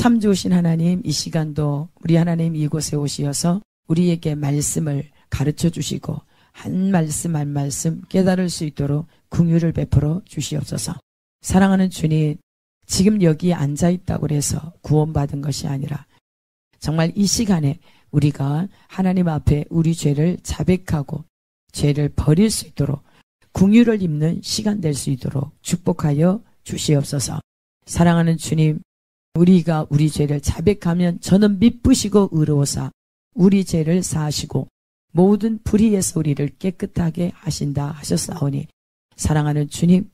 참 좋으신 하나님, 이 시간도 우리 하나님 이곳에 오시어서 우리에게 말씀을 가르쳐 주시고 한 말씀 한 말씀 깨달을 수 있도록 긍휼을 베풀어 주시옵소서. 사랑하는 주님, 지금 여기 앉아있다고 해서 구원받은 것이 아니라 정말 이 시간에 우리가 하나님 앞에 우리 죄를 자백하고 죄를 버릴 수 있도록 긍휼을 입는 시간 될 수 있도록 축복하여 주시옵소서. 사랑하는 주님, 우리가 우리 죄를 자백하면 저는 미쁘시고 의로우사 우리 죄를 사하시고 모든 불의에서 우리를 깨끗하게 하신다 하셨사오니, 사랑하는 주님,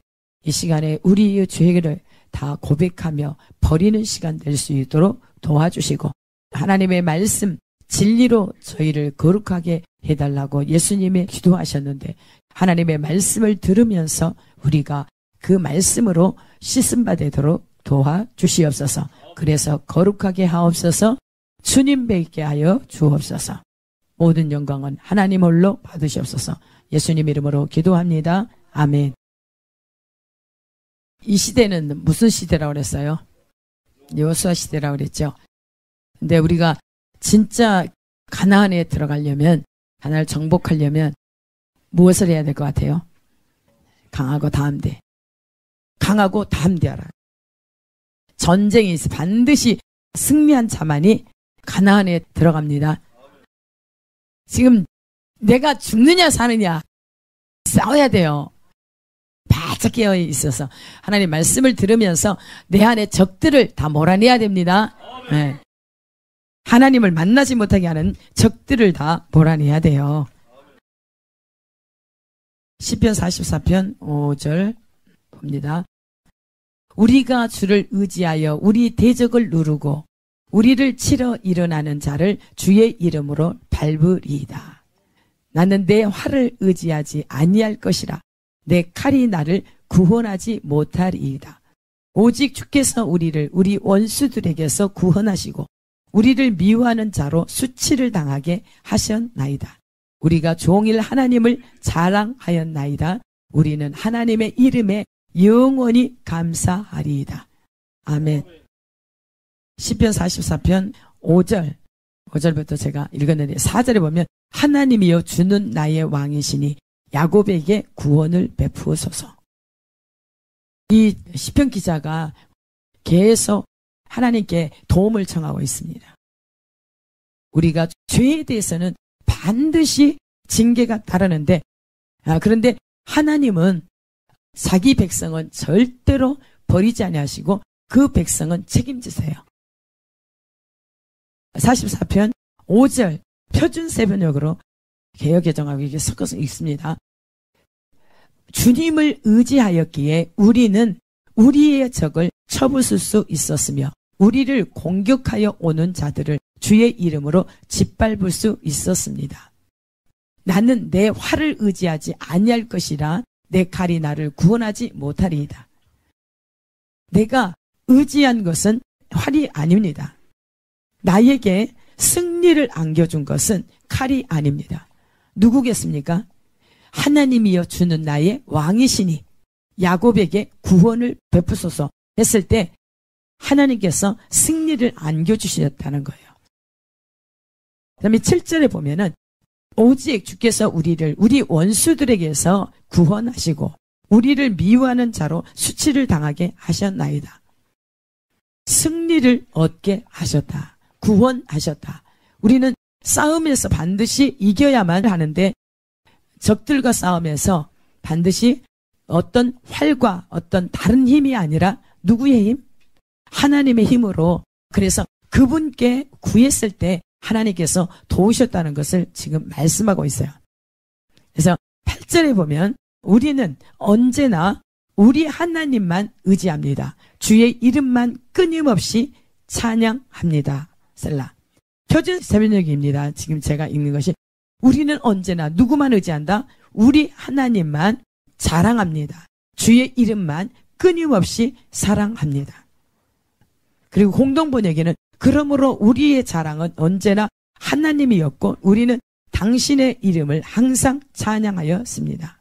이 시간에 우리의 죄를 다 고백하며 버리는 시간 될 수 있도록 도와주시고 하나님의 말씀 진리로 저희를 거룩하게 해달라고 예수님이 기도하셨는데, 하나님의 말씀을 들으면서 우리가 그 말씀으로 씻음바 되도록 도와주시옵소서. 그래서 거룩하게 하옵소서. 주님 뵙게 하여 주옵소서. 모든 영광은 하나님 홀로 받으시옵소서. 예수님 이름으로 기도합니다. 아멘. 이 시대는 무슨 시대라고 그랬어요? 여호수아 시대라고 그랬죠. 근데 우리가 진짜 가나안에 들어가려면, 하나님을 정복하려면 무엇을 해야 될 것 같아요? 강하고 담대. 강하고 담대하라. 전쟁이 있어 반드시 승리한 자만이 가나안에 들어갑니다. 지금 내가 죽느냐 사느냐 싸워야 돼요. 바짝 깨어 있어서 하나님 말씀을 들으면서 내 안에 적들을 다 몰아내야 됩니다. 네. 하나님을 만나지 못하게 하는 적들을 다 몰아내야 돼요. 시편 44편 5절 봅니다. 우리가 주를 의지하여 우리 대적을 누르고 우리를 치러 일어나는 자를 주의 이름으로 밟으리이다. 나는 내 활을 의지하지 아니할 것이라. 내 칼이 나를 구원하지 못하리이다. 오직 주께서 우리를 우리 원수들에게서 구원하시고 우리를 미워하는 자로 수치를 당하게 하셨나이다. 우리가 종일 하나님을 자랑하였나이다. 우리는 하나님의 이름에 영원히 감사하리이다. 아멘. 시편 44편 5절부터 제가 읽었는데 4절에 보면 하나님이여 주는 나의 왕이시니 야곱에게 구원을 베푸소서. 이 시편 기자가 계속 하나님께 도움을 청하고 있습니다. 우리가 죄에 대해서는 반드시 징계가 따르는데, 그런데 하나님은 자기 백성은 절대로 버리지 아니하시고 그 백성은 책임지세요. 44편 5절 표준 세번역으로 개역개정하고 이게 섞어서 읽습니다. 주님을 의지하였기에 우리는 우리의 적을 쳐부술 수 있었으며 우리를 공격하여 오는 자들을 주의 이름으로 짓밟을 수 있었습니다. 나는 내 활을 의지하지 아니할 것이라. 내 칼이 나를 구원하지 못하리이다. 내가 의지한 것은 활이 아닙니다. 나에게 승리를 안겨준 것은 칼이 아닙니다. 누구겠습니까? 하나님이여 주는 나의 왕이시니 야곱에게 구원을 베푸소서 했을 때 하나님께서 승리를 안겨주셨다는 거예요. 그 다음에 7절에 보면은 오직 주께서 우리를 우리 원수들에게서 구원하시고 우리를 미워하는 자로 수치를 당하게 하셨나이다. 승리를 얻게 하셨다. 구원하셨다. 우리는 싸움에서 반드시 이겨야만 하는데 적들과 싸움에서 반드시 어떤 활과 어떤 다른 힘이 아니라 누구의 힘? 하나님의 힘으로, 그래서 그분께 구했을 때 하나님께서 도우셨다는 것을 지금 말씀하고 있어요. 그래서 8절에 보면 우리는 언제나 우리 하나님만 의지합니다. 주의 이름만 끊임없이 찬양합니다. 셀라. 표준 세번역입니다. 지금 제가 읽는 것이 우리는 언제나 누구만 의지한다? 우리 하나님만 자랑합니다. 주의 이름만 끊임없이 사랑합니다. 그리고 공동번역에는 그러므로 우리의 자랑은 언제나 하나님이었고 우리는 당신의 이름을 항상 찬양하였습니다.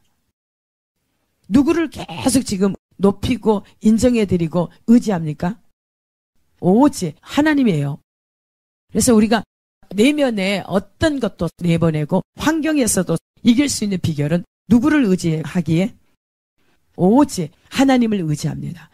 누구를 계속 지금 높이고 인정해드리고 의지합니까? 오직 하나님이에요. 그래서 우리가 내면에 어떤 것도 내보내고 환경에서도 이길 수 있는 비결은 누구를 의지하기에? 오직 하나님을 의지합니다.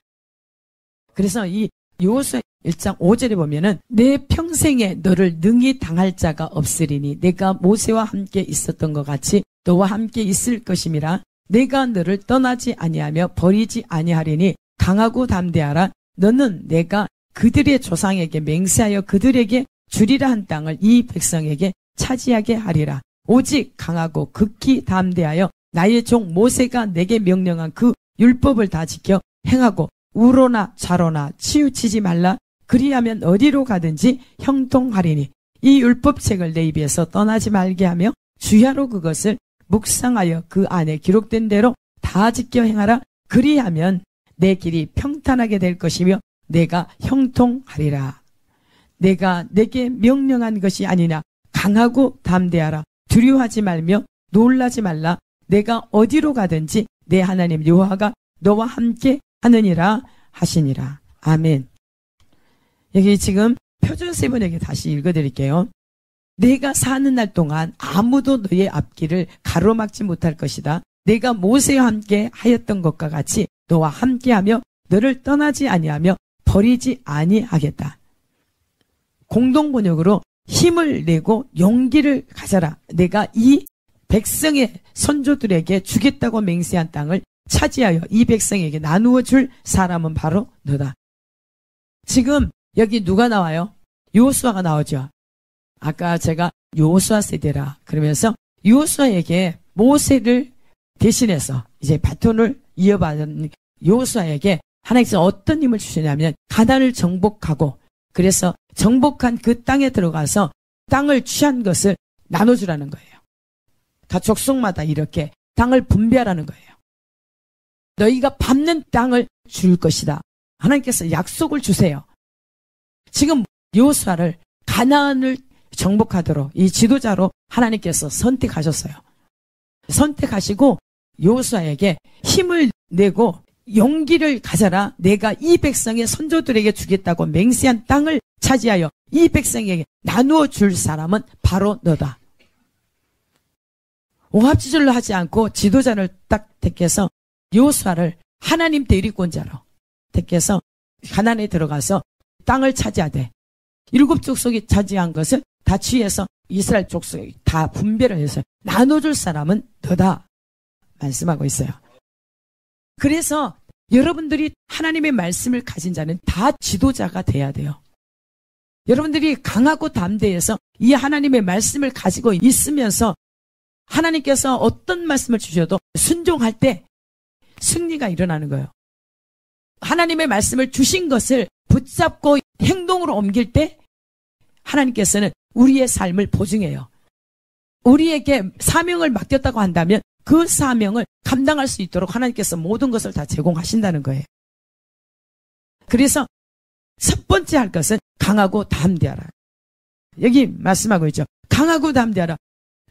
그래서 이 여호수아 1장 5절에 보면은 내 평생에 너를 능히 당할 자가 없으리니 내가 모세와 함께 있었던 것 같이 너와 함께 있을 것임이라. 내가 너를 떠나지 아니하며 버리지 아니하리니 강하고 담대하라. 너는 내가 그들의 조상에게 맹세하여 그들에게 주리라 한 땅을 이 백성에게 차지하게 하리라. 오직 강하고 극히 담대하여 나의 종 모세가 내게 명령한 그 율법을 다 지켜 행하고 우로나 좌로나 치우치지 말라. 그리하면 어디로 가든지 형통하리니 이 율법책을 내 입에서 떠나지 말게 하며 주야로 그것을 묵상하여 그 안에 기록된 대로 다 지켜 행하라. 그리하면 내 길이 평탄하게 될 것이며 내가 형통하리라. 내가 내게 명령한 것이 아니냐. 강하고 담대하라. 두려워하지 말며 놀라지 말라. 내가 어디로 가든지 내 하나님 여호와가 너와 함께 하느니라 하시니라. 아멘. 여기 지금 표준 세번에게 다시 읽어드릴게요. 내가 사는 날 동안 아무도 너의 앞길을 가로막지 못할 것이다. 내가 모세와 함께 하였던 것과 같이 너와 함께하며 너를 떠나지 아니하며 버리지 아니하겠다. 공동번역으로 힘을 내고 용기를 가져라. 내가 이 백성의 선조들에게 주겠다고 맹세한 땅을 차지하여 이 백성에게 나누어 줄 사람은 바로 너다. 지금 여기 누가 나와요? 여호수아가 나오죠. 아까 제가 여호수아 세대라 그러면서 여호수아에게 모세를 대신해서 이제 바톤을 이어받은 여호수아에게 하나님께서 어떤 힘을 주시냐면 가나안을 정복하고 그래서 정복한 그 땅에 들어가서 땅을 취한 것을 나눠주라는 거예요. 각 족속마다 이렇게 땅을 분배하라는 거예요. 너희가 밟는 땅을 줄 것이다. 하나님께서 약속을 주세요. 지금 여호수아를 가나안을 정복하도록 이 지도자로 하나님께서 선택하셨어요. 선택하시고 여호수아에게 힘을 내고 용기를 가져라. 내가 이 백성의 선조들에게 주겠다고 맹세한 땅을 차지하여 이 백성에게 나누어 줄 사람은 바로 너다. 오합지졸로 하지 않고 지도자를 딱 택해서 여호수아를 하나님 대리권자로 택해서 가나안에 들어가서 땅을 차지하되 7 족속이 차지한 것을 다 취해서 이스라엘 족속이 다 분배를 해서 나눠줄 사람은 너다 말씀하고 있어요. 그래서 여러분들이 하나님의 말씀을 가진 자는 다 지도자가 돼야 돼요. 여러분들이 강하고 담대해서 이 하나님의 말씀을 가지고 있으면서 하나님께서 어떤 말씀을 주셔도 순종할 때 승리가 일어나는 거예요. 하나님의 말씀을 주신 것을 붙잡고 행동으로 옮길 때 하나님께서는 우리의 삶을 보증해요. 우리에게 사명을 맡겼다고 한다면 그 사명을 감당할 수 있도록 하나님께서 모든 것을 다 제공하신다는 거예요. 그래서 첫 번째 할 것은 강하고 담대하라. 여기 말씀하고 있죠. 강하고 담대하라.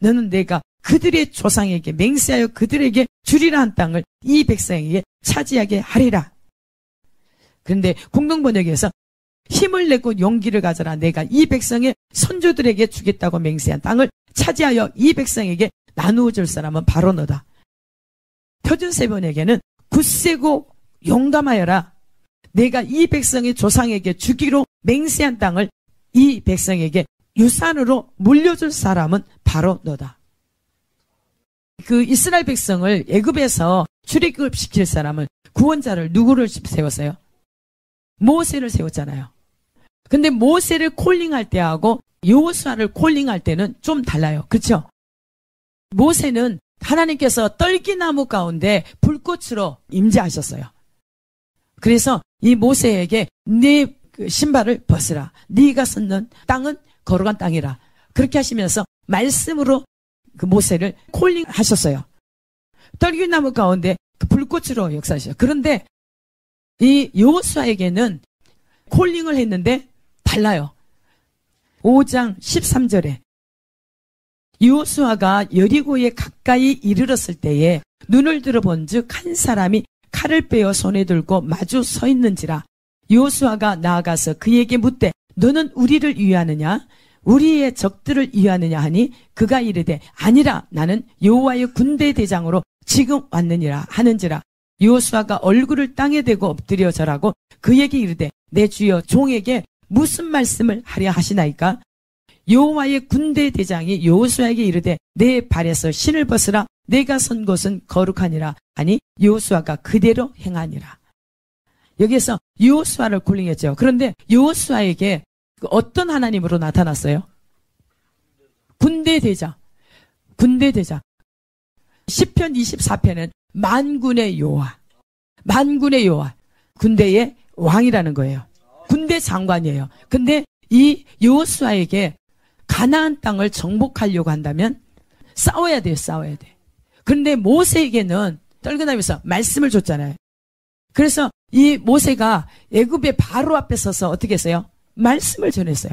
너는 내가 그들의 조상에게 맹세하여 그들에게 주리라 한 땅을 이 백성에게 차지하게 하리라. 그런데 공동번역에서 힘을 내고 용기를 가져라. 내가 이 백성의 선조들에게 주겠다고 맹세한 땅을 차지하여 이 백성에게 나누어 줄 사람은 바로 너다. 표준 세번역에는 굳세고 용감하여라. 내가 이 백성의 조상에게 주기로 맹세한 땅을 이 백성에게 유산으로 물려줄 사람은 바로 너다. 그 이스라엘 백성을 애굽에서 출애굽시킬 사람은 구원자를 누구를 세웠어요? 모세를 세웠잖아요. 근데 모세를 콜링할 때하고 여호수아를 콜링할 때는 좀 달라요. 그렇죠? 모세는 하나님께서 떨기나무 가운데 불꽃으로 임재하셨어요. 그래서 이 모세에게 네 신발을 벗으라. 네가 섰는 땅은 거룩한 땅이라. 그렇게 하시면서 말씀으로 그 모세를 콜링하셨어요. 떨기나무 가운데 그 불꽃으로 역사하셨어요. 그런데 이 여호수아에게는 콜링을 했는데 달라요. 5장 13절에 여호수아가 여리고에 가까이 이르렀을 때에 눈을 들어본즉 한 사람이 칼을 빼어 손에 들고 마주 서 있는지라. 여호수아가 나아가서 그에게 묻되 너는 우리를 위하느냐 우리의 적들을 위하느냐 하니 그가 이르되 아니라 나는 여호와의 군대 대장으로 지금 왔느니라 하는지라. 여호수아가 얼굴을 땅에 대고 엎드려 절하고 그에게 이르되 내 주여 종에게 무슨 말씀을 하려 하시나이까. 여호와의 군대 대장이 여호수아에게 이르되 내 발에서 신을 벗으라 내가 선 곳은 거룩하니라 하니 여호수아가 그대로 행하니라. 여기에서 여호수아를 콜링했죠. 그런데 여호수아에게 어떤 하나님으로 나타났어요? 군대 대장. 군대 대장. 시편 24편은 만군의 여호와. 만군의 여호와. 군대의 왕이라는 거예요. 군대 장관이에요. 근데 이 여호수아에게 가나안 땅을 정복하려고 한다면 싸워야 돼요. 싸워야 돼. 그런데 모세에게는 떨그나면서 말씀을 줬잖아요. 그래서 이 모세가 애굽의 바로 앞에 서서 어떻게 했어요? 말씀을 전했어요.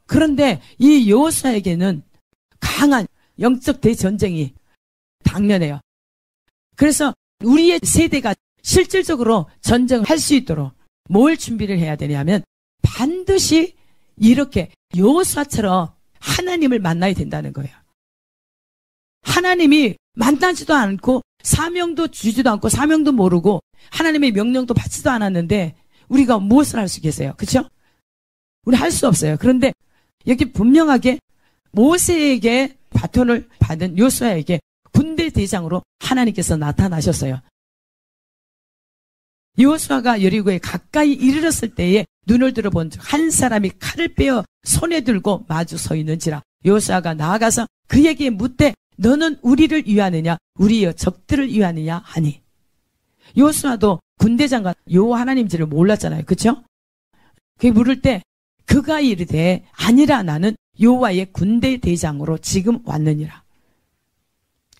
그런데 이 여호수아에게는 강한 영적 대전쟁이 당면해요. 그래서 우리의 세대가 실질적으로 전쟁을 할 수 있도록 뭘 준비를 해야 되냐면 반드시 이렇게 여호수아처럼 하나님을 만나야 된다는 거예요. 하나님이 만나지도 않고 사명도 주지도 않고 사명도 모르고 하나님의 명령도 받지도 않았는데 우리가 무엇을 할 수 있겠어요? 그렇죠? 우리 할 수 없어요. 그런데 여기 분명하게 모세에게 바톤을 받은 여호수아에게 군대 대장으로 하나님께서 나타나셨어요. 여호수아가 여리고에 가까이 이르렀을 때에 눈을 들어본 한 사람이 칼을 빼어 손에 들고 마주 서 있는지라. 여호수아가 나아가서 그에게 묻되 너는 우리를 위하느냐 우리의 적들을 위하느냐 하니. 여호수아도 군대 장관 여호와 하나님지를 몰랐잖아요. 그렇죠? 그게 물을 때 그가 이르되 아니라 나는 여호와의 군대 대장으로 지금 왔느니라.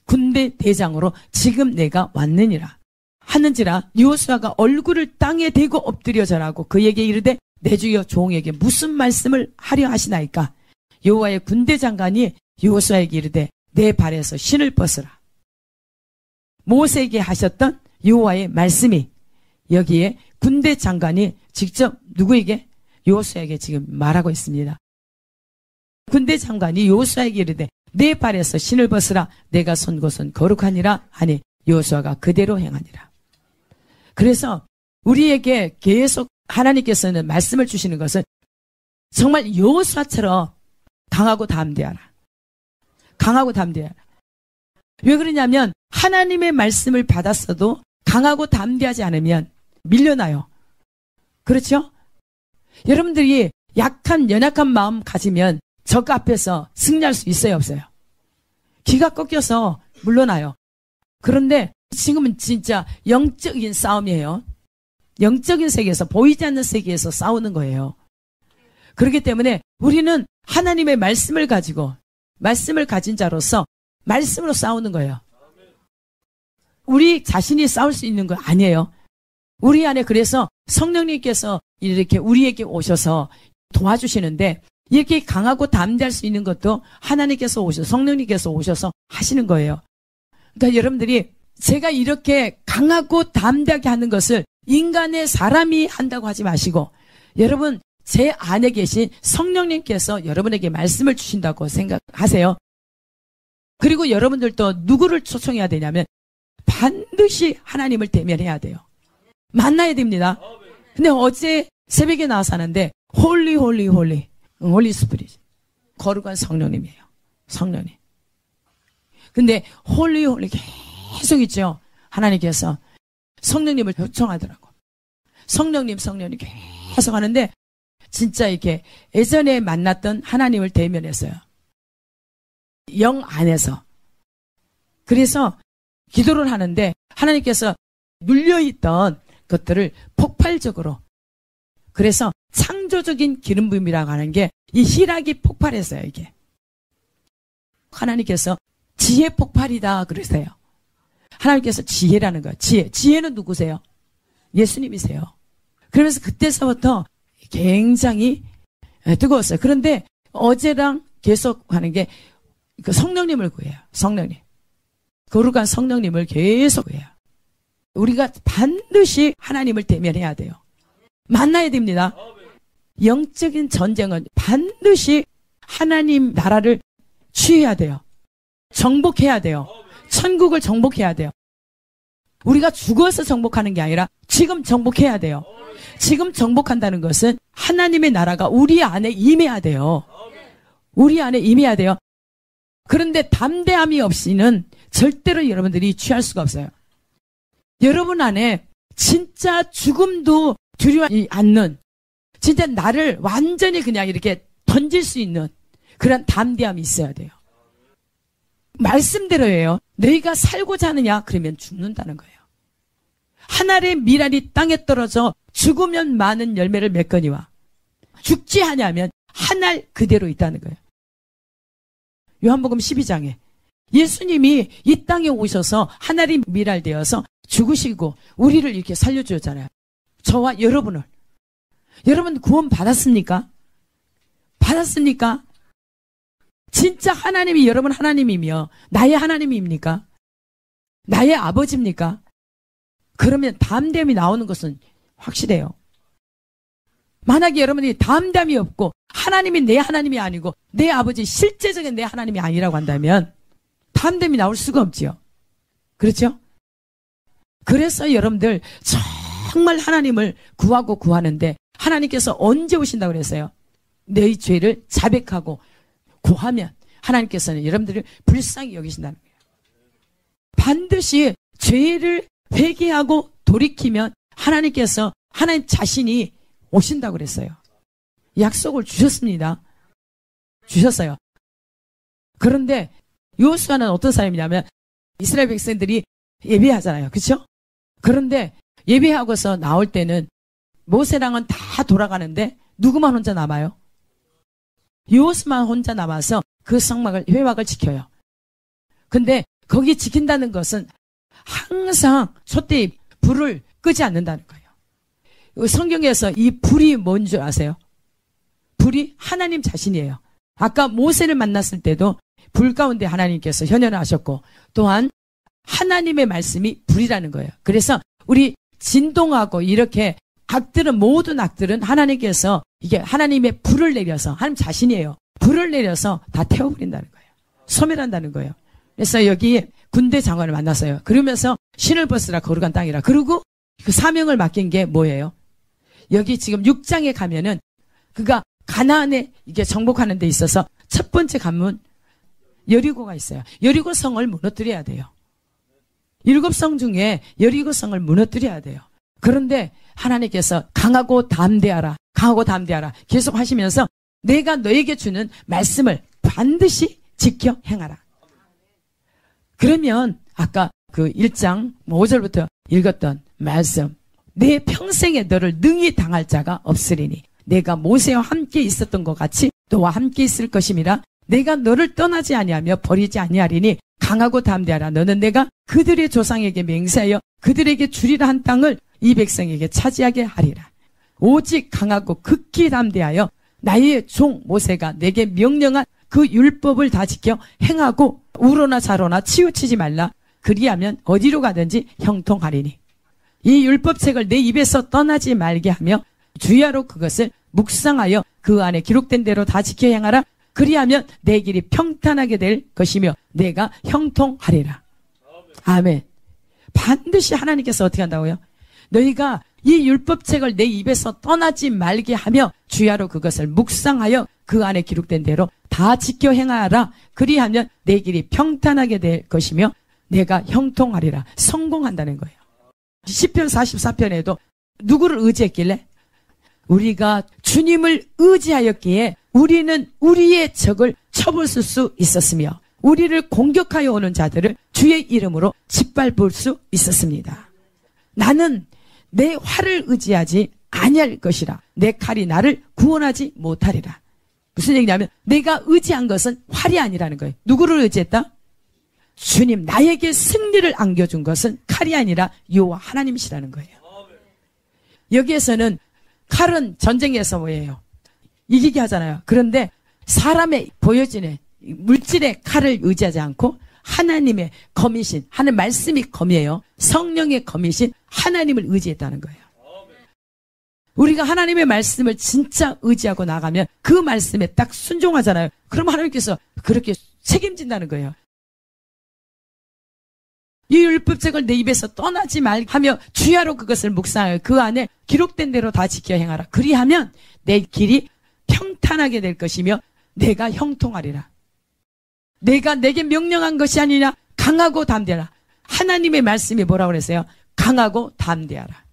군대 대장으로 지금 내가 왔느니라 하는지라. 여호수아가 얼굴을 땅에 대고 엎드려 절하고 그에게 이르되 내 주여 종에게 무슨 말씀을 하려 하시나이까. 여호와의 군대 장관이 여호수아에게 이르되 내 발에서 신을 벗으라. 모세에게 하셨던 여호와의 말씀이 여기에 군대 장관이 직접 누구에게? 여호수아에게 지금 말하고 있습니다. 군대 장관이 여호수아에게 이르되 내 발에서 신을 벗으라 내가 선 곳은 거룩하니라 하니 여호수아가 그대로 행하니라. 그래서 우리에게 계속 하나님께서는 말씀을 주시는 것은 정말 여호수아처럼 강하고 담대하라. 강하고 담대하라. 왜 그러냐면 하나님의 말씀을 받았어도 강하고 담대하지 않으면 밀려나요. 그렇죠? 여러분들이 약한 연약한 마음 가지면 적 앞에서 승리할 수 있어요, 없어요? 기가 꺾여서 물러나요. 그런데 지금은 진짜 영적인 싸움이에요. 영적인 세계에서 보이지 않는 세계에서 싸우는 거예요. 그렇기 때문에 우리는 하나님의 말씀을 가지고 말씀을 가진 자로서 말씀으로 싸우는 거예요. 우리 자신이 싸울 수 있는 거 아니에요. 우리 안에 그래서 성령님께서 이렇게 우리에게 오셔서 도와주시는데 이렇게 강하고 담대할 수 있는 것도 하나님께서 오셔서 성령님께서 오셔서 하시는 거예요. 그러니까 여러분들이 제가 이렇게 강하고 담대하게 하는 것을 인간의 사람이 한다고 하지 마시고 여러분 제 안에 계신 성령님께서 여러분에게 말씀을 주신다고 생각하세요. 그리고 여러분들도 누구를 초청해야 되냐면 반드시 하나님을 대면해야 돼요. 만나야 됩니다. 근데 어제 새벽에 나와서 하는데 홀리 스피릿 거룩한 성령님이에요. 성령님. 근데 홀리 계속 있죠. 하나님께서 성령님을 요청하더라고. 성령님 계속 하는데 진짜 이렇게 예전에 만났던 하나님을 대면했어요. 영 안에서. 그래서 기도를 하는데 하나님께서 눌려있던 것들을 폭발적으로 그래서 창조적인 기름 부음이라고 하는 게 이 희락이 폭발했어요. 이게 하나님께서 지혜 폭발이다 그러세요. 하나님께서 지혜라는 거예요. 지혜는 누구세요? 예수님이세요. 그러면서 그때서부터 굉장히 뜨거웠어요. 그런데 어제랑 계속 하는 게 그 성령님을 구해요. 성령님. 거룩한 성령님을 계속 구해요. 우리가 반드시 하나님을 대면해야 돼요. 만나야 됩니다. 영적인 전쟁은 반드시 하나님 나라를 취해야 돼요. 정복해야 돼요. 천국을 정복해야 돼요. 우리가 죽어서 정복하는 게 아니라 지금 정복해야 돼요. 지금 정복한다는 것은 하나님의 나라가 우리 안에 임해야 돼요. 우리 안에 임해야 돼요. 그런데 담대함이 없이는 절대로 여러분들이 취할 수가 없어요. 여러분 안에 진짜 죽음도 두려워하지 않는, 진짜 나를 완전히 그냥 이렇게 던질 수 있는 그런 담대함이 있어야 돼요. 말씀대로예요. 너희가 살고자 하느냐? 그러면 죽는다는 거예요. 한 알의 밀알이 땅에 떨어져 죽으면 많은 열매를 맺거니와 죽지 하냐면 한 알 그대로 있다는 거예요. 요한복음 12장에 예수님이 이 땅에 오셔서 한 알이 밀알 되어서 죽으시고 우리를 이렇게 살려주셨잖아요. 저와 여러분을. 여러분 구원 받았습니까? 받았습니까? 진짜 하나님이 여러분 하나님이며 나의 하나님입니까? 나의 아버지입니까? 그러면 담대함이 나오는 것은 확실해요. 만약에 여러분이 담대함이 없고 하나님이 내 하나님이 아니고 내 아버지 실제적인 내 하나님이 아니라고 한다면 담대함이 나올 수가 없지요. 그렇죠? 그래서 여러분들 정말 하나님을 구하고 구하는데 하나님께서 언제 오신다고 그랬어요? 너희 죄를 자백하고 구하면 하나님께서는 여러분들을 불쌍히 여기신다는 거예요. 반드시 죄를 회개하고 돌이키면 하나님께서 하나님 자신이 오신다고 그랬어요. 약속을 주셨습니다. 주셨어요. 그런데 여호수아는 어떤 사람이냐면 이스라엘 백성들이 예배하잖아요. 그렇죠? 그런데 예배하고서 나올 때는 모세랑은 다 돌아가는데 누구만 혼자 남아요? 여호수아만 혼자 남아서 그 성막을 회막을 지켜요. 근데 거기 지킨다는 것은 항상 촛대에 불을 끄지 않는다는 거예요. 성경에서 이 불이 뭔 줄 아세요? 불이 하나님 자신이에요. 아까 모세를 만났을 때도 불 가운데 하나님께서 현현하셨고 또한 하나님의 말씀이 불이라는 거예요. 그래서 우리 진동하고 이렇게 악들은 모든 악들은 하나님께서 이게 하나님의 불을 내려서 하나님 자신이에요. 불을 내려서 다 태워버린다는 거예요. 소멸한다는 거예요. 그래서 여기 군대 장관을 만났어요. 그러면서 신을 벗으라 거룩한 땅이라. 그리고 그 사명을 맡긴 게 뭐예요? 여기 지금 6장에 가면은 그가 가나안에 이게 정복하는 데 있어서 첫 번째 관문 여리고가 있어요. 여리고 성을 무너뜨려야 돼요. 7성 중에 여리고 성을 무너뜨려야 돼요. 그런데 하나님께서 강하고 담대하라, 강하고 담대하라 계속 하시면서 내가 너에게 주는 말씀을 반드시 지켜 행하라. 그러면 아까 그 1장 5절부터 읽었던 말씀, 내 평생에 너를 능히 당할 자가 없으리니 내가 모세와 함께 있었던 것 같이 너와 함께 있을 것임이라. 내가 너를 떠나지 아니하며 버리지 아니하리니 강하고 담대하라. 너는 내가 그들의 조상에게 맹세하여 그들에게 주리라 한 땅을 이 백성에게 차지하게 하리라. 오직 강하고 극히 담대하여 나의 종 모세가 내게 명령한 그 율법을 다 지켜 행하고 우로나 좌로나 치우치지 말라. 그리하면 어디로 가든지 형통하리니. 이 율법책을 내 입에서 떠나지 말게 하며 주야로 그것을 묵상하여 그 안에 기록된 대로 다 지켜 행하라. 그리하면 내 길이 평탄하게 될 것이며 내가 형통하리라. 아멘. 반드시 하나님께서 어떻게 한다고요? 너희가 이 율법책을 내 입에서 떠나지 말게 하며 주야로 그것을 묵상하여 그 안에 기록된 대로 다 지켜 행하라. 그리하면 내 길이 평탄하게 될 것이며 내가 형통하리라. 성공한다는 거예요. 시편 44편에도 누구를 의지했길래? 우리가 주님을 의지하였기에 우리는 우리의 적을 쳐부술 수 있었으며 우리를 공격하여 오는 자들을 주의 이름으로 짓밟을 수 있었습니다. 나는 내 활을 의지하지 아니할 것이라. 내 칼이 나를 구원하지 못하리라. 무슨 얘기냐면 내가 의지한 것은 활이 아니라는 거예요. 누구를 의지했다? 주님, 나에게 승리를 안겨준 것은 칼이 아니라 여호와 하나님이시라는 거예요. 여기에서는 칼은 전쟁에서 뭐예요? 이기게 하잖아요. 그런데 사람의 보여지는 물질의 칼을 의지하지 않고 하나님의 검이신, 하나님 말씀이 검이에요. 성령의 검이신 하나님을 의지했다는 거예요. 우리가 하나님의 말씀을 진짜 의지하고 나가면 그 말씀에 딱 순종하잖아요. 그럼 하나님께서 그렇게 책임진다는 거예요. 이 율법책을 내 입에서 떠나지 말하며 주야로 그것을 묵상하여 그 안에 기록된 대로 다 지켜 행하라. 그리하면 내 길이 평탄하게 될 것이며 내가 형통하리라. 내가 내게 명령한 것이 아니라 강하고 담대하라. 하나님의 말씀이 뭐라고 그랬어요? 강하고 담대하라.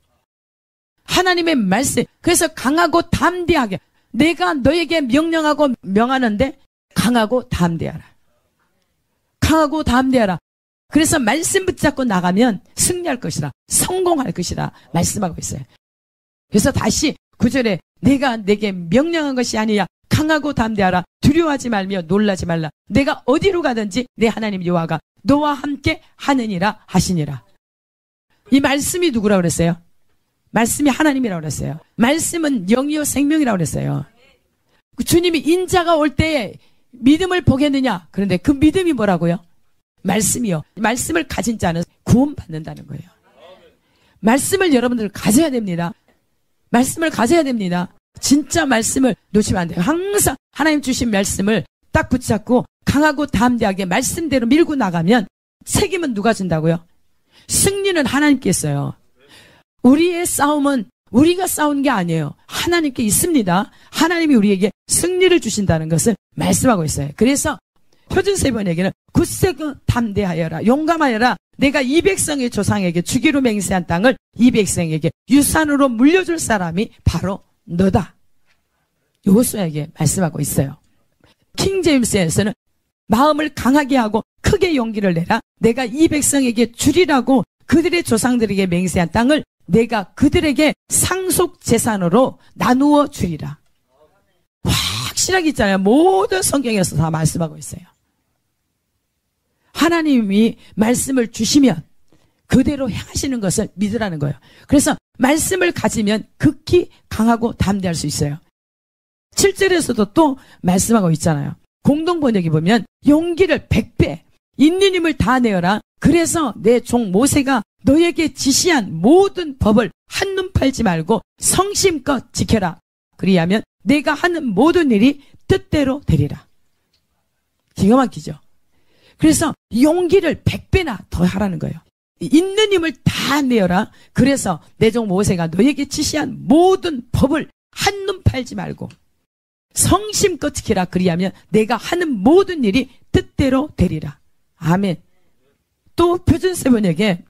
하나님의 말씀. 그래서 강하고 담대하게. 내가 너에게 명령하고 명하는데 강하고 담대하라. 강하고 담대하라. 그래서 말씀 붙잡고 나가면 승리할 것이라, 성공할 것이라 말씀하고 있어요. 그래서 다시 9절에 내가 내게 명령한 것이 아니야. 강하고 담대하라. 두려워하지 말며 놀라지 말라. 내가 어디로 가든지 내 하나님 여호와가 너와 함께 하느니라 하시니라. 이 말씀이 누구라고 그랬어요? 말씀이 하나님이라고 그랬어요. 말씀은 영이요 생명이라고 그랬어요. 주님이 인자가 올 때에 믿음을 보겠느냐? 그런데 그 믿음이 뭐라고요? 말씀이요. 말씀을 가진 자는 구원받는다는 거예요. 말씀을 여러분들 가져야 됩니다. 말씀을 가져야 됩니다. 진짜 말씀을 놓치면 안 돼요. 항상 하나님 주신 말씀을 딱 붙잡고 강하고 담대하게 말씀대로 밀고 나가면 책임은 누가 준다고요? 승리는 하나님께 있어요. 우리의 싸움은 우리가 싸우는 게 아니에요. 하나님께 있습니다. 하나님이 우리에게 승리를 주신다는 것을 말씀하고 있어요. 그래서 표준세번에게는 굳세고 담대하여라. 용감하여라. 내가 이 백성의 조상에게 주기로 맹세한 땅을 이 백성에게 유산으로 물려줄 사람이 바로 너다. 여호수아에게 말씀하고 있어요. 킹제임스에서는 마음을 강하게 하고 크게 용기를 내라. 내가 이 백성에게 주리라고 그들의 조상들에게 맹세한 땅을 내가 그들에게 상속 재산으로 나누어 주리라. 확실하게 있잖아요. 모든 성경에서 다 말씀하고 있어요. 하나님이 말씀을 주시면 그대로 행하시는 것을 믿으라는 거예요. 그래서 말씀을 가지면 극히 강하고 담대할 수 있어요. 7절에서도 또 말씀하고 있잖아요. 공동번역에 보면 용기를 100배 있는 힘을 다 내어라. 그래서 내 종 모세가 너에게 지시한 모든 법을 한눈 팔지 말고 성심껏 지켜라. 그리하면 내가 하는 모든 일이 뜻대로 되리라. 기가 막히죠. 그래서 용기를 100배나 더 하라는 거예요. 있는 힘을 다 내어라. 그래서 내 종 모세가 너에게 지시한 모든 법을 한눈 팔지 말고 성심껏 지키라. 그리하면 내가 하는 모든 일이 뜻대로 되리라. 아멘. 또 표준세번역에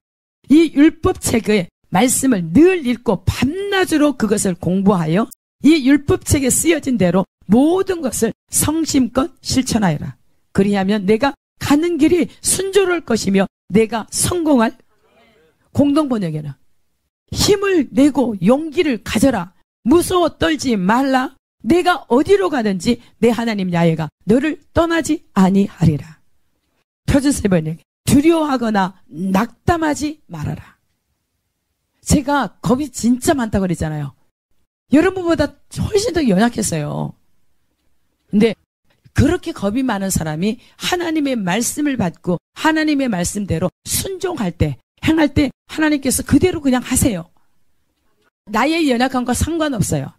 이 율법책의 말씀을 늘 읽고 밤낮으로 그것을 공부하여 이 율법책에 쓰여진 대로 모든 것을 성심껏 실천하여라. 그리하면 내가 가는 길이 순조로울 것이며 내가 성공할. 공동번역에는 힘을 내고 용기를 가져라. 무서워 떨지 말라. 내가 어디로 가든지 내 하나님 야훼가 너를 떠나지 아니하리라. 표준세번역에 두려워하거나 낙담하지 말아라. 제가 겁이 진짜 많다고 그랬잖아요. 여러분보다 훨씬 더 연약했어요. 근데 그렇게 겁이 많은 사람이 하나님의 말씀을 받고 하나님의 말씀대로 순종할 때, 행할 때 하나님께서 그대로 그냥 하세요. 나의 연약함과 상관없어요.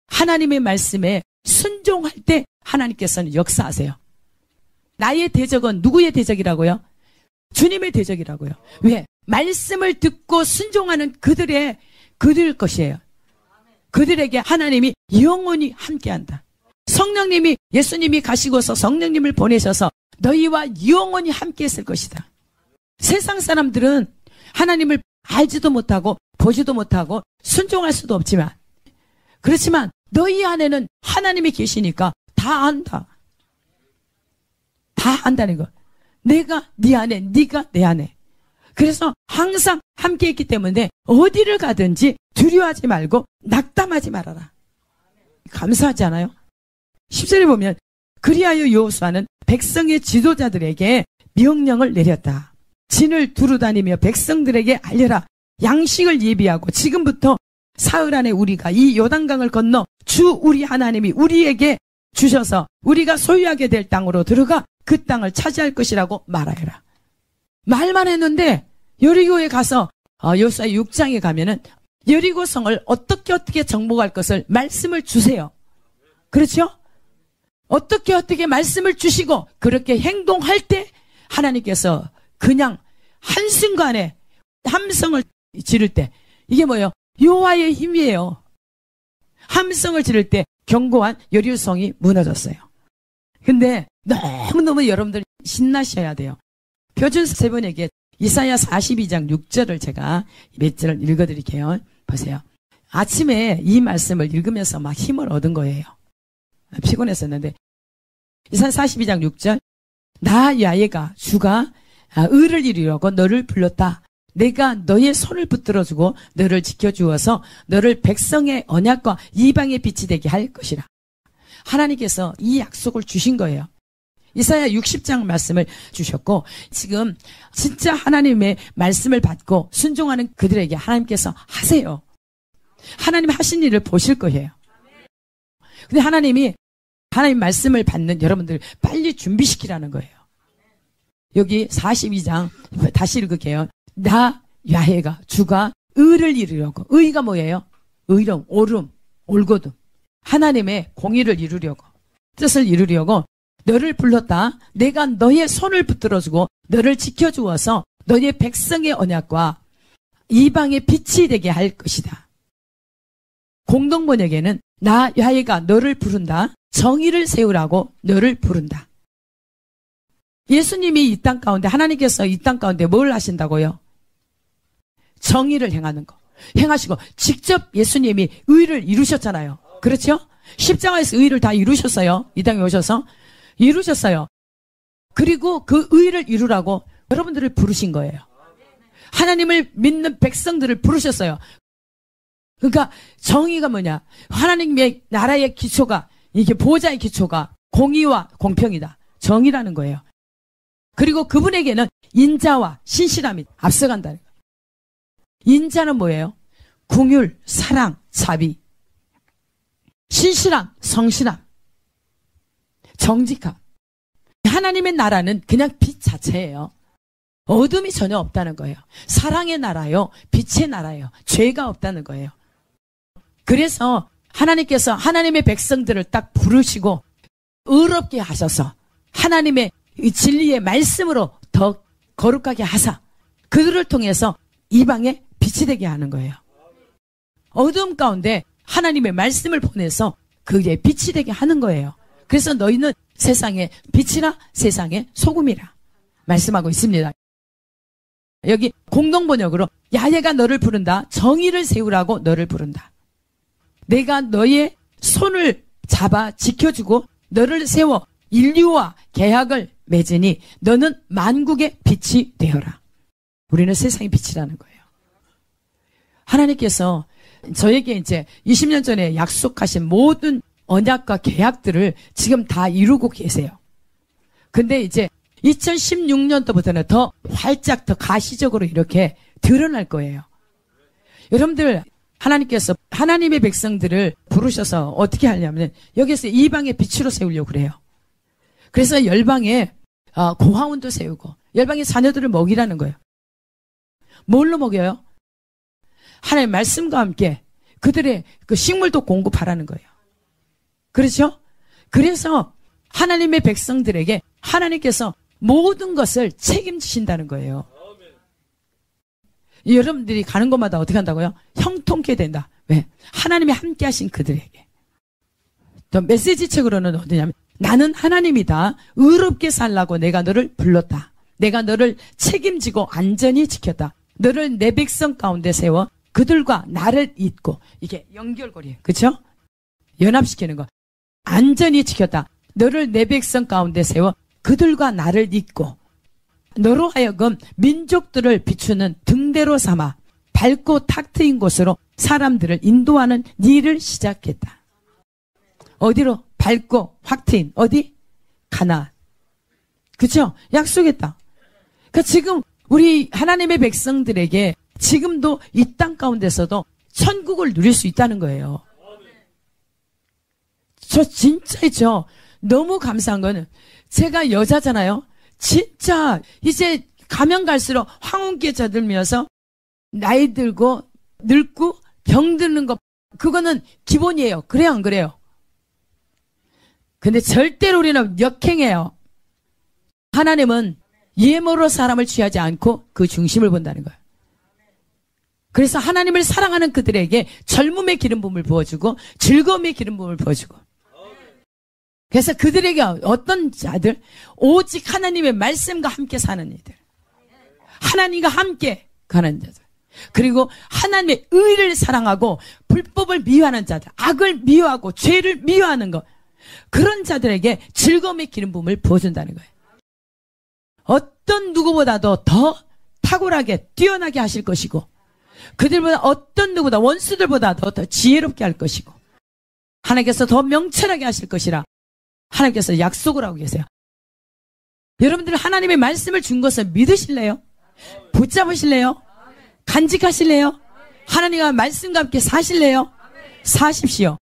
하나님의 말씀에 순종할 때 하나님께서는 역사하세요. 나의 대적은 누구의 대적이라고요? 주님의 대적이라고요. 왜? 말씀을 듣고 순종하는 그들 것이에요. 그들에게 하나님이 영원히 함께한다. 성령님이, 예수님이 가시고서 성령님을 보내셔서 너희와 영원히 함께했을 것이다. 세상 사람들은 하나님을 알지도 못하고 보지도 못하고 순종할 수도 없지만, 그렇지만 너희 안에는 하나님이 계시니까 다 안다. 다 안다는 거. 내가 네 안에, 네가 내 안에. 그래서 항상 함께 있기 때문에 어디를 가든지 두려워하지 말고 낙담하지 말아라. 감사하지 않아요? 10절에 보면 그리하여 여호수아는 백성의 지도자들에게 명령을 내렸다. 진을 두루다니며 백성들에게 알려라. 양식을 예비하고 지금부터 사흘 안에 우리가 이 요단강을 건너 주 우리 하나님이 우리에게 주셔서 우리가 소유하게 될 땅으로 들어가 그 땅을 차지할 것이라고 말하여라. 말만 했는데 여리고에 가서 여호수아 6장에 가면은 여리고성을 어떻게 정복할 것을 말씀을 주세요. 그렇죠? 어떻게 말씀을 주시고 그렇게 행동할 때 하나님께서 그냥 한순간에 함성을 지를 때 이게 뭐예요? 여호와의 힘이에요. 함성을 지를 때 견고한 여리고성이 무너졌어요. 근데 너무너무 여러분들 신나셔야 돼요. 표준 세 분에게 이사야 42장 6절을 제가 몇 절을 읽어드릴게요. 보세요. 아침에 이 말씀을 읽으면서 막 힘을 얻은 거예요. 피곤했었는데 이사야 42장 6절 나 야훼가 주가 의를 이루려고 너를 불렀다. 내가 너의 손을 붙들어주고 너를 지켜주어서 너를 백성의 언약과 이방의 빛이 되게 할 것이라. 하나님께서 이 약속을 주신 거예요. 이사야 60장 말씀을 주셨고 지금 진짜 하나님의 말씀을 받고 순종하는 그들에게 하나님께서 하세요. 하나님 하신 일을 보실 거예요. 근데 하나님 말씀을 받는 여러분들 빨리 준비시키라는 거예요. 여기 42장 다시 읽을게요. 나 야훼가 주가 의를 이루려고. 의가 뭐예요? 의로움, 옳음, 옳거든. 하나님의 공의를 이루려고, 뜻을 이루려고 너를 불렀다. 내가 너의 손을 붙들어주고 너를 지켜주어서 너의 백성의 언약과 이방의 빛이 되게 할 것이다. 공동번역에는 나 야훼가 너를 부른다. 정의를 세우라고 너를 부른다. 예수님이 이 땅 가운데 하나님께서 이 땅 가운데 뭘 하신다고요? 정의를 행하는 거. 행하시고 직접 예수님이 의를 이루셨잖아요. 그렇죠? 십자가에서 의를 다 이루셨어요. 이 땅에 오셔서 이루셨어요. 그리고 그 의를 이루라고 여러분들을 부르신 거예요. 하나님을 믿는 백성들을 부르셨어요. 그러니까 정의가 뭐냐? 하나님의 나라의 기초가 이게 보호자의 기초가 공의와 공평이다. 정의라는 거예요. 그리고 그분에게는 인자와 신실함이 앞서간다는 거예요. 인자는 뭐예요? 긍휼, 사랑, 자비. 신실함, 성실함, 정직함. 하나님의 나라는 그냥 빛 자체예요. 어둠이 전혀 없다는 거예요. 사랑의 나라요, 빛의 나라요. 죄가 없다는 거예요. 그래서 하나님께서 하나님의 백성들을 딱 부르시고 의롭게 하셔서 하나님의 이 진리의 말씀으로 더 거룩하게 하사 그들을 통해서 이방에 빛이 되게 하는 거예요. 어둠 가운데 하나님의 말씀을 보내서 그게 빛이 되게 하는 거예요. 그래서 너희는 세상의 빛이라 세상의 소금이라 말씀하고 있습니다. 여기 공동번역으로 야훼가 너를 부른다. 정의를 세우라고 너를 부른다. 내가 너의 손을 잡아 지켜주고 너를 세워 인류와 계약을 맺으니 너는 만국의 빛이 되어라. 우리는 세상의 빛이라는 거예요. 하나님께서 저에게 이제 20년 전에 약속하신 모든 언약과 계약들을 지금 다 이루고 계세요. 근데 이제 2016년도부터는 더 활짝 더 가시적으로 이렇게 드러날 거예요. 여러분들 하나님께서 하나님의 백성들을 부르셔서 어떻게 하냐면 여기서 이방의 빛으로 세우려고 그래요. 그래서 열방에 고아원도 세우고 열방의 자녀들을 먹이라는 거예요. 뭘로 먹여요? 하나님의 말씀과 함께 그들의 그 식물도 공급하라는 거예요. 그렇죠? 그래서 하나님의 백성들에게 하나님께서 모든 것을 책임지신다는 거예요. 여러분들이 가는 곳마다 어떻게 한다고요? 형통케 된다. 왜? 하나님이 함께 하신 그들에게. 또 메시지 책으로는 어디냐면 나는 하나님이다. 의롭게 살라고 내가 너를 불렀다. 내가 너를 책임지고 안전히 지켰다. 너를 내 백성 가운데 세워 그들과 나를 잇고 이게 연결고리예요. 그렇죠? 연합시키는 거. 안전히 지켰다. 너를 내 백성 가운데 세워 그들과 나를 잇고 너로 하여금 민족들을 비추는 등대로 삼아 밝고 탁 트인 곳으로 사람들을 인도하는 일을 시작했다. 어디로? 밝고 확 트인 어디? 가나안. 그렇죠? 약속했다. 그러니까 지금 우리 하나님의 백성들에게 지금도 이 땅 가운데서도 천국을 누릴 수 있다는 거예요. 저 진짜 너무 감사한 거는 제가 여자잖아요. 진짜 이제 가면 갈수록 황혼기에 젖들면서 나이 들고 늙고 병드는 거 그거는 기본이에요. 그래요 안 그래요? 근데 절대로 우리는 역행해요. 하나님은 예물로 사람을 취하지 않고 그 중심을 본다는 거예요. 그래서 하나님을 사랑하는 그들에게 젊음의 기름 부음을 부어주고 즐거움의 기름 부음을 부어주고, 그래서 그들에게 어떤 자들? 오직 하나님의 말씀과 함께 사는 이들, 하나님과 함께 가는 자들, 그리고 하나님의 의를 사랑하고 불법을 미워하는 자들, 악을 미워하고 죄를 미워하는 것, 그런 자들에게 즐거움의 기름 부음을 부어준다는 거예요. 어떤 누구보다도 더 탁월하게 뛰어나게 하실 것이고, 그들보다 어떤 누구보다 원수들보다도 더 지혜롭게 할 것이고, 하나님께서 더 명철하게 하실 것이라 하나님께서 약속을 하고 계세요. 여러분들 하나님의 말씀을 준 것을 믿으실래요? 붙잡으실래요? 간직하실래요? 하나님과 말씀과 함께 사실래요? 사십시오.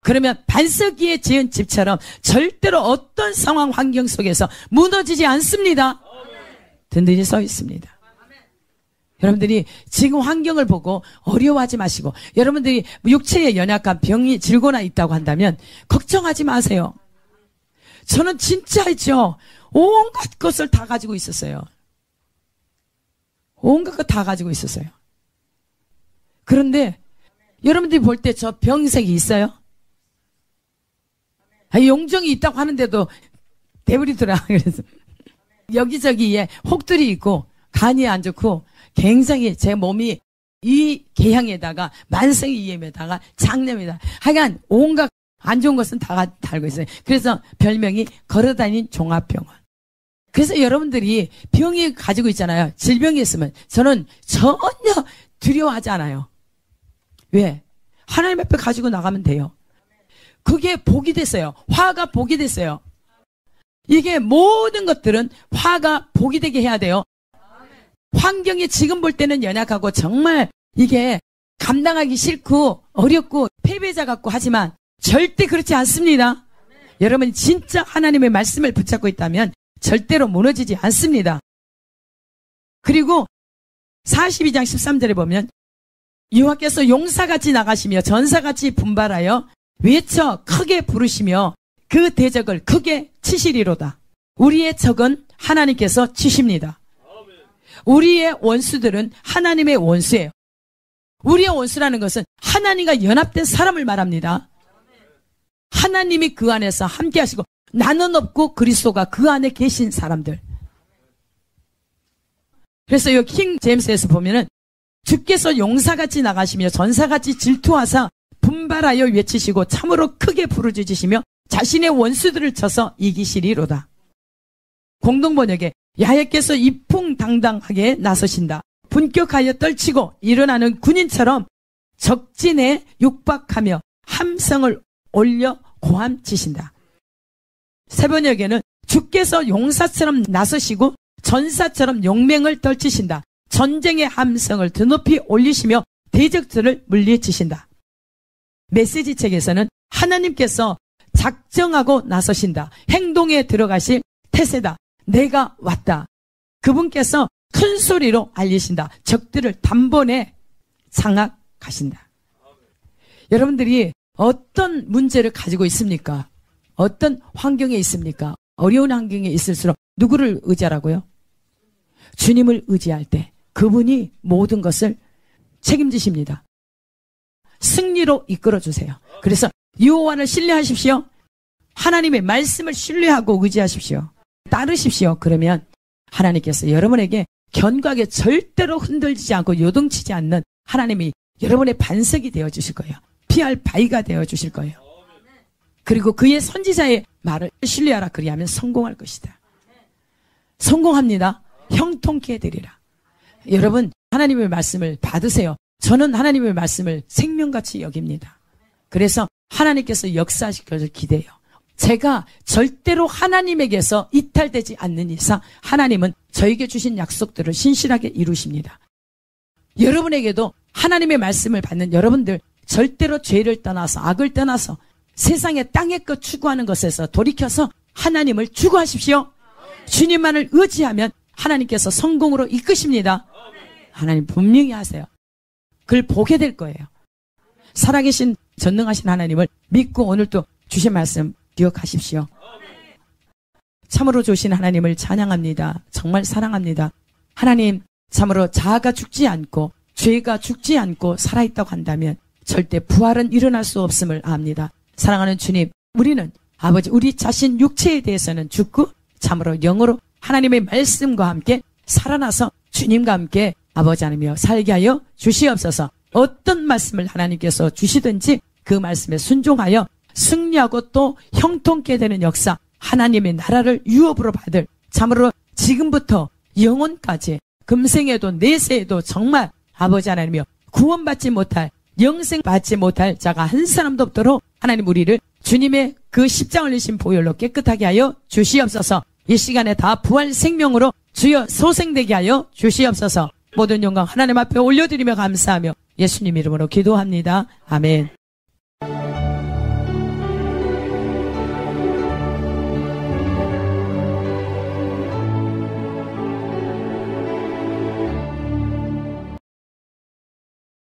그러면 반석 위에 지은 집처럼 절대로 어떤 상황 환경 속에서 무너지지 않습니다. 든든히 서 있습니다. 여러분들이 지금 환경을 보고 어려워하지 마시고, 여러분들이 육체에 연약한 병이 질거나 있다고 한다면 걱정하지 마세요. 저는 진짜 있죠. 온갖 것을 다 가지고 있었어요. 온갖 것 다 가지고 있었어요. 그런데 여러분들이 볼 때 저 병색이 있어요? 용종이 있다고 하는데도 대부리더라. 그래서 여기저기에 혹들이 있고 간이 안 좋고 굉장히 제 몸이 이 개향에다가 만성이염에다가 장염에다가 하여간 온갖 안 좋은 것은 다 달고 있어요. 그래서 별명이 걸어다닌 종합병원. 그래서 여러분들이 병이 가지고 있잖아요. 질병이 있으면 저는 전혀 두려워하지 않아요. 왜? 하나님 앞에 가지고 나가면 돼요. 그게 복이 됐어요. 화가 복이 됐어요. 이게 모든 것들은 화가 복이 되게 해야 돼요. 환경이 지금 볼 때는 연약하고 정말 이게 감당하기 싫고 어렵고 패배자 같고 하지만 절대 그렇지 않습니다. 여러분 진짜 하나님의 말씀을 붙잡고 있다면 절대로 무너지지 않습니다. 그리고 42장 13절에 보면 여호와께서 용사같이 나가시며 전사같이 분발하여 외쳐 크게 부르시며 그 대적을 크게 치시리로다. 우리의 적은 하나님께서 치십니다. 우리의 원수들은 하나님의 원수예요. 우리의 원수라는 것은 하나님과 연합된 사람을 말합니다. 하나님이 그 안에서 함께 하시고 나는 없고 그리스도가 그 안에 계신 사람들. 그래서 이 킹 제임스에서 보면은 주께서 용사같이 나가시며 전사같이 질투하사 분발하여 외치시고 참으로 크게 부르짖으시며 자신의 원수들을 쳐서 이기시리로다. 공동번역에 야훼께서 이풍당당하게 나서신다. 분격하여 떨치고 일어나는 군인처럼 적진에 육박하며 함성을 올려 고함치신다. 세번역에는 주께서 용사처럼 나서시고 전사처럼 용맹을 떨치신다. 전쟁의 함성을 드높이 올리시며 대적들을 물리치신다. 메시지 책에서는 하나님께서 작정하고 나서신다. 행동에 들어가실 태세다. 내가 왔다. 그분께서 큰 소리로 알리신다. 적들을 단번에 장악하신다. 여러분들이 어떤 문제를 가지고 있습니까? 어떤 환경에 있습니까? 어려운 환경에 있을수록 누구를 의지하라고요? 주님을 의지할 때 그분이 모든 것을 책임지십니다. 승리로 이끌어주세요. 그래서 여호와를 신뢰하십시오. 하나님의 말씀을 신뢰하고 의지하십시오. 따르십시오. 그러면 하나님께서 여러분에게 견고하게 절대로 흔들리지 않고 요동치지 않는 하나님이 여러분의 반석이 되어주실 거예요. 피할 바위가 되어주실 거예요. 그리고 그의 선지자의 말을 신뢰하라. 그리하면 성공할 것이다. 성공합니다. 형통케 해드리라. 여러분 하나님의 말씀을 받으세요. 저는 하나님의 말씀을 생명같이 여깁니다. 그래서 하나님께서 역사하실 것을 기대해요. 제가 절대로 하나님에게서 이탈되지 않는 이상 하나님은 저에게 주신 약속들을 신실하게 이루십니다. 여러분에게도 하나님의 말씀을 받는 여러분들 절대로 죄를 떠나서 악을 떠나서 세상의 땅의 것 추구하는 것에서 돌이켜서 하나님을 추구하십시오. 주님만을 의지하면 하나님께서 성공으로 이끄십니다. 하나님 분명히 하세요. 그걸 보게 될 거예요. 살아계신 전능하신 하나님을 믿고 오늘도 주신 말씀 기억하십시오. 참으로 좋으신 하나님을 찬양합니다. 정말 사랑합니다. 하나님 참으로 자아가 죽지 않고 죄가 죽지 않고 살아있다고 한다면 절대 부활은 일어날 수 없음을 압니다. 사랑하는 주님, 우리는 아버지 우리 자신 육체에 대해서는 죽고 참으로 영으로 하나님의 말씀과 함께 살아나서 주님과 함께 아버지 하나님이여 살게 하여 주시옵소서. 어떤 말씀을 하나님께서 주시든지 그 말씀에 순종하여 승리하고 또 형통케 되는 역사, 하나님의 나라를 유업으로 받을 참으로 지금부터 영혼까지 금생에도 내세에도 정말 아버지 하나님이여 구원받지 못할 영생 받지 못할 자가 한 사람도 없도록 하나님 우리를 주님의 그 십자가 흘리신 보혈로 깨끗하게 하여 주시옵소서. 이 시간에 다 부활 생명으로 주여 소생되게 하여 주시옵소서. 모든 영광 하나님 앞에 올려드리며 감사하며 예수님 이름으로 기도합니다. 아멘.